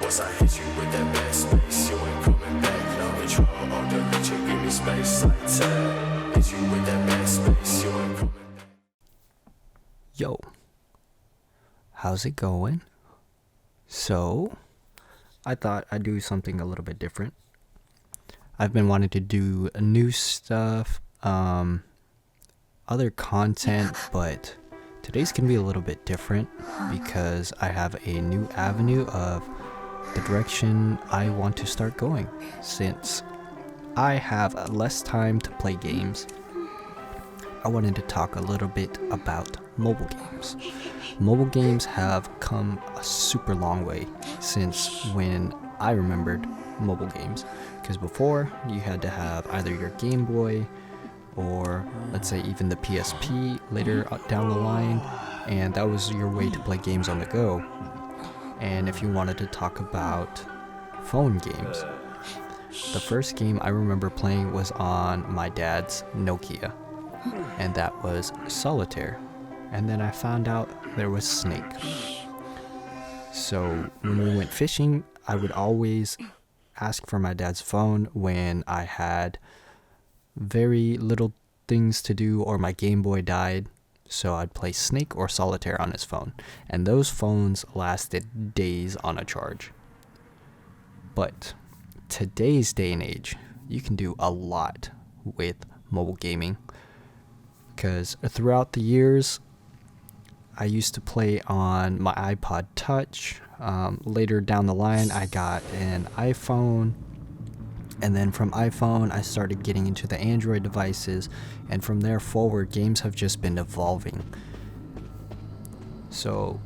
Once I hit you with that bad space, you ain't coming back. No control, all the leeching, give me space like that. Hit you with that bad space, you ain't coming back. Yo, how's it going? So, I thought I'd do something a little bit different. I've been wanting to do new stuff, other content, but today's gonna be a little bit different because I have a new avenue of the direction I want to start going. Since I have less time to play games, I wanted to talk a little bit about mobile games. Mobile games have come a super long way since when I remembered mobile games. Because before, you had to have either your Game Boy or let's say even the PSP later down the line, and that was your way to play games on the go. And if you wanted to talk about phone games, the first game I remember playing was on my dad's Nokia, and that was Solitaire. And then I found out there was Snake. So when we went fishing, I would always ask for my dad's phone when I had very little things to do or my Game Boy died. So I'd play Snake or Solitaire on his phone. And those phones lasted days on a charge. But today's day and age, you can do a lot with mobile gaming. Because throughout the years, I used to play on my iPod Touch. Later down the line, I got an iPhone. And then from iPhone, I started getting into the Android devices. And from there forward, games have just been evolving. So,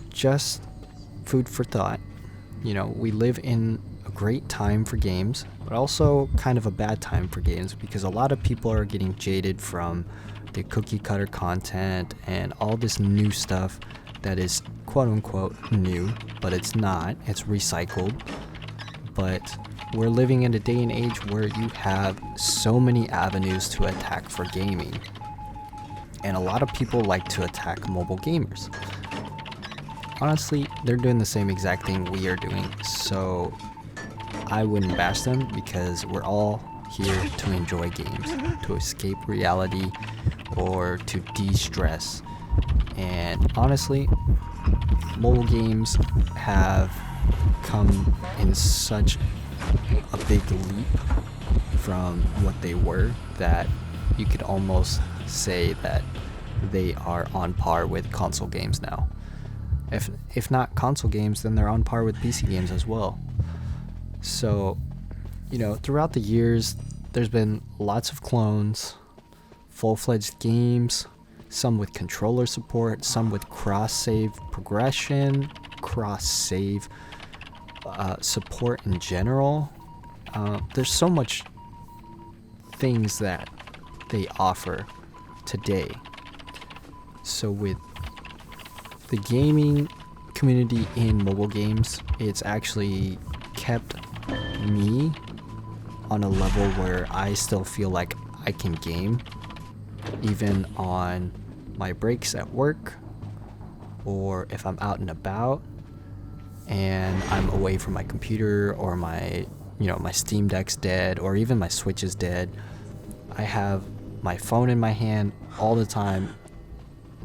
just food for thought. You know, we live in a great time for games, but also kind of a bad time for games because a lot of people are getting jaded from the cookie cutter content and all this new stuff that is quote unquote new, but it's not. It's recycled. But we're living in a day and age where you have so many avenues to attack for gaming. And a lot of people like to attack mobile gamers. Honestly, they're doing the same exact thing we are doing, so I wouldn't bash them because we're all here to enjoy games, to escape reality, or to de-stress. And honestly, mobile games have come in such a big leap from what they were that you could almost say that they are on par with console games now. If not console games, then they're on par with PC games as well. So, you know, throughout the years, there's been lots of clones, full-fledged games, some with controller support, some with cross-save progression, cross-save support in general. There's so much things that they offer today. So with the gaming community in mobile games, it's actually kept me on a level where I still feel like I can game even on my breaks at work, or if I'm out and about and I'm away from my computer, or my Steam Deck's dead, or even my Switch is dead. I have my phone in my hand all the time.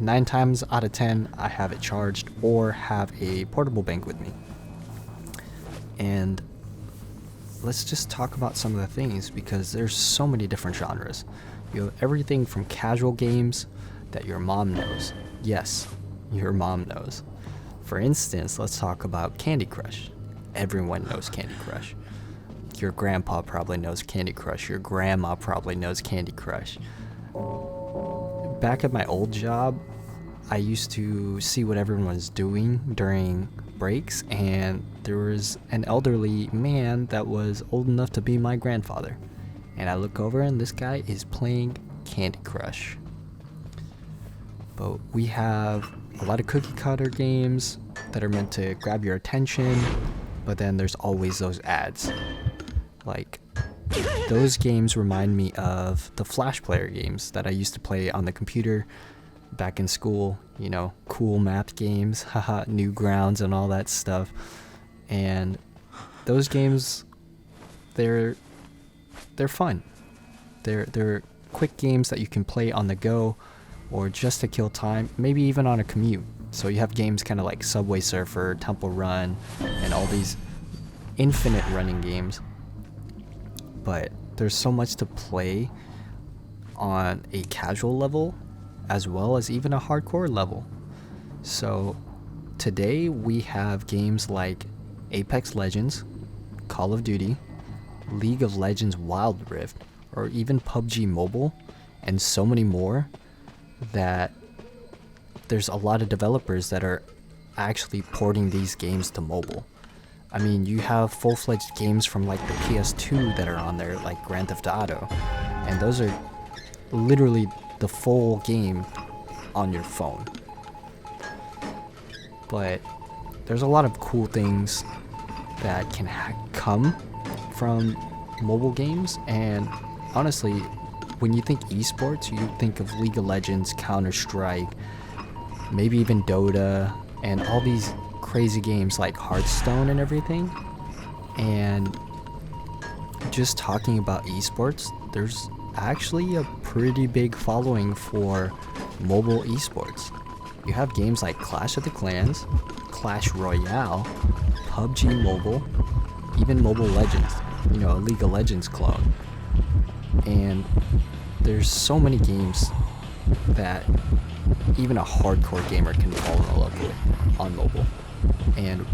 9 times out of 10, I have it charged or have a portable bank with me. And let's just talk about some of the things, because there's so many different genres. You have everything from casual games that your mom knows. Yes, your mom knows. For instance, let's talk about Candy Crush. Everyone knows Candy Crush. Your grandpa probably knows Candy Crush. Your grandma probably knows Candy Crush. Back at my old job, I used to see what everyone was doing during breaks, and there was an elderly man that was old enough to be my grandfather. And I look over and this guy is playing Candy Crush. But we have a lot of cookie cutter games that are meant to grab your attention, but then there's always those ads. Like, those games remind me of the Flash player games that I used to play on the computer back in school. You know, cool math games, haha, Newgrounds and all that stuff. And those games, they're fun. They're quick games that you can play on the go or just to kill time, maybe even on a commute. So you have games kind of like Subway Surfer, Temple Run, and all these infinite running games. But there's so much to play on a casual level as well as even a hardcore level. So today we have games like Apex Legends, Call of Duty, League of Legends Wild Rift, or even PUBG Mobile, and so many more, that there's a lot of developers that are actually porting these games to mobile. I mean, you have full-fledged games from like the PS2 that are on there, like Grand Theft Auto, and those are literally the full game on your phone. But there's a lot of cool things that can come from mobile games, and honestly, when you think esports, you think of League of Legends, Counter-Strike, maybe even Dota, and all these crazy games like Hearthstone and everything. And just talking about esports, there's actually a pretty big following for mobile esports. You have games like Clash of the Clans, Clash Royale, PUBG Mobile, even Mobile Legends, you know, a League of Legends clone. And there's so many games that even a hardcore gamer can fall in love with on mobile. And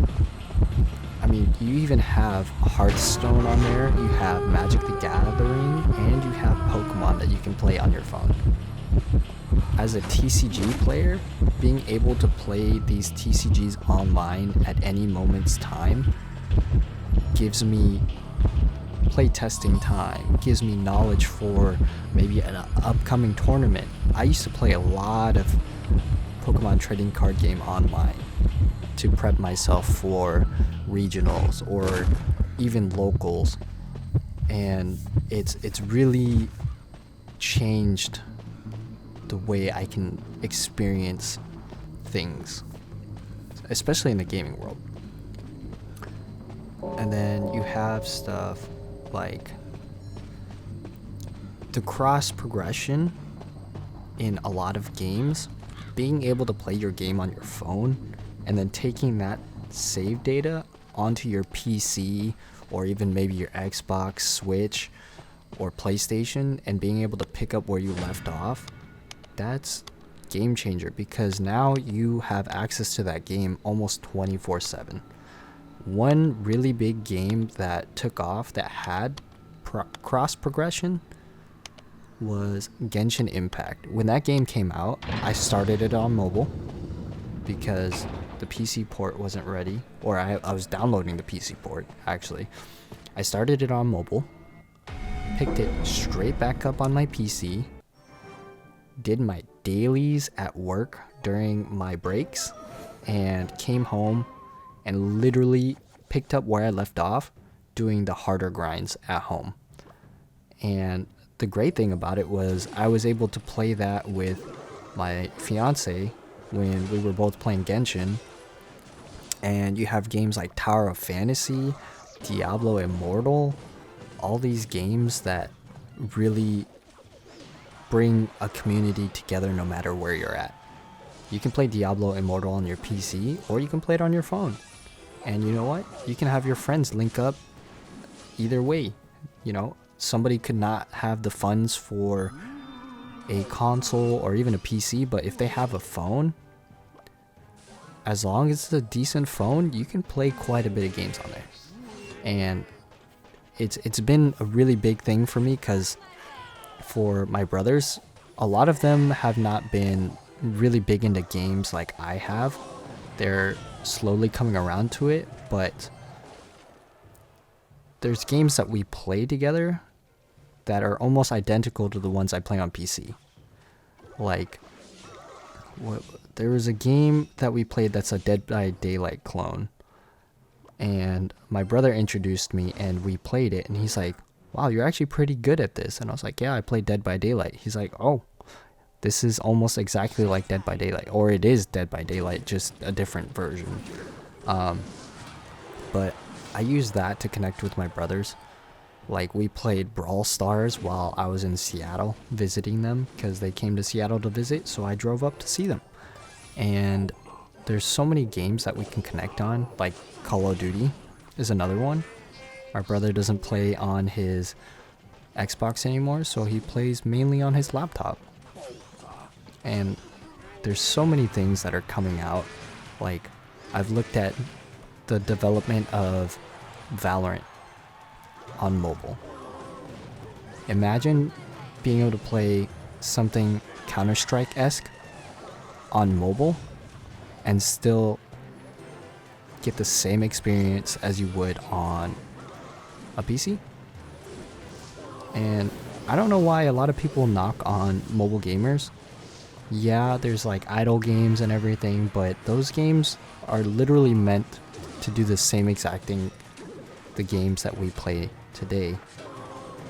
I mean, you even have Hearthstone on there, you have Magic the Gathering, and you have Pokemon that you can play on your phone. As a TCG player, being able to play these TCGs online at any moment's time gives me playtesting time, gives me knowledge for maybe an upcoming tournament. I used to play a lot of Pokemon trading card game online to prep myself for regionals or even locals, and it's really changed the way I can experience things, especially in the gaming world. And then you have stuff like the cross progression in a lot of games, being able to play your game on your phone and then taking that save data onto your PC or even maybe your Xbox, Switch, or PlayStation and being able to pick up where you left off. That's game changer, because now you have access to that game almost 24/7. One really big game that took off that had cross progression was Genshin Impact. When that game came out, I started it on mobile because the PC port wasn't ready, or I was downloading the PC port actually. I started it on mobile, picked it straight back up on my PC, did my dailies at work during my breaks, and came home and literally picked up where I left off doing the harder grinds at home. And the great thing about it was I was able to play that with my fiance when we were both playing Genshin. And you have games like Tower of Fantasy, Diablo Immortal, all these games that really bring a community together no matter where you're at. You can play Diablo Immortal on your PC, or you can play it on your phone. And you know what? You can have your friends link up either way. You know, somebody could not have the funds for a console or even a PC, but if they have a phone, as long as it's a decent phone, you can play quite a bit of games on there. And it's been a really big thing for me, because for my brothers, a lot of them have not been really big into games like I have. They're slowly coming around to it, but there's games that we play together that are almost identical to the ones I play on PC. Like, there was a game that we played that's a Dead by Daylight clone, and my brother introduced me and we played it, and he's like, wow, you're actually pretty good at this. And I was like, yeah, I played Dead by Daylight. He's like, oh, this is almost exactly like Dead by Daylight, or it is Dead by Daylight, just a different version. but I use that to connect with my brothers. Like, we played Brawl Stars while I was in Seattle visiting them because they came to Seattle to visit, so I drove up to see them. And there's so many games that we can connect on, like Call of Duty is another one. My brother doesn't play on his Xbox anymore, so he plays mainly on his laptop. And there's so many things that are coming out. Like, I've looked at the development of Valorant on mobile. Imagine being able to play something Counter-Strike-esque on mobile and still get the same experience as you would on a PC. And I don't know why a lot of people knock on mobile gamers. Yeah, there's like idle games and everything, but those games are literally meant to do the same exact thing the games that we play today,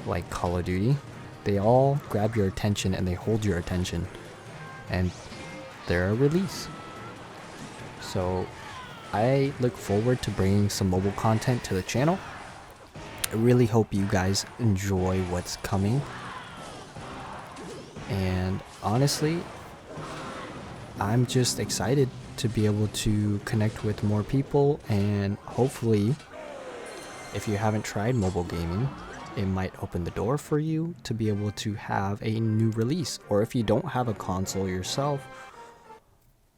like Call of Duty. They all grab your attention and they hold your attention, and they're a release. So I look forward to bringing some mobile content to the channel. I really hope you guys enjoy what's coming. And honestly, I'm just excited to be able to connect with more people, and hopefully, if you haven't tried mobile gaming, it might open the door for you to be able to have a new release. Or if you don't have a console yourself,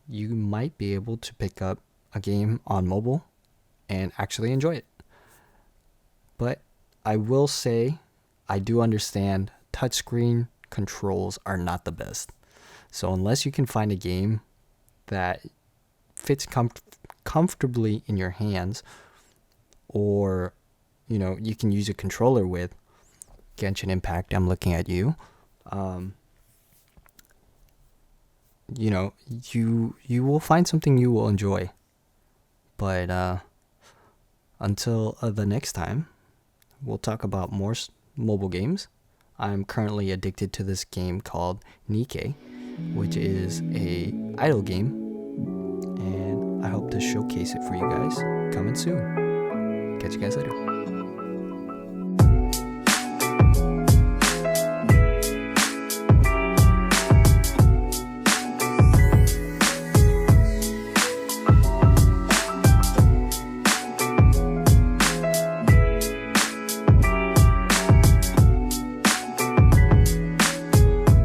you might be able to pick up a game on mobile and actually enjoy it. But I will say, I do understand touchscreen controls are not the best. So unless you can find a game that fits comfortably in your hands, or you can use a controller with, Genshin Impact, I'm looking at you. You will find something you will enjoy. But until the next time, we'll talk about more mobile games. I'm currently addicted to this game called Nikke, which is a idle game, and I hope to showcase it for you guys coming soon. Catch you guys later.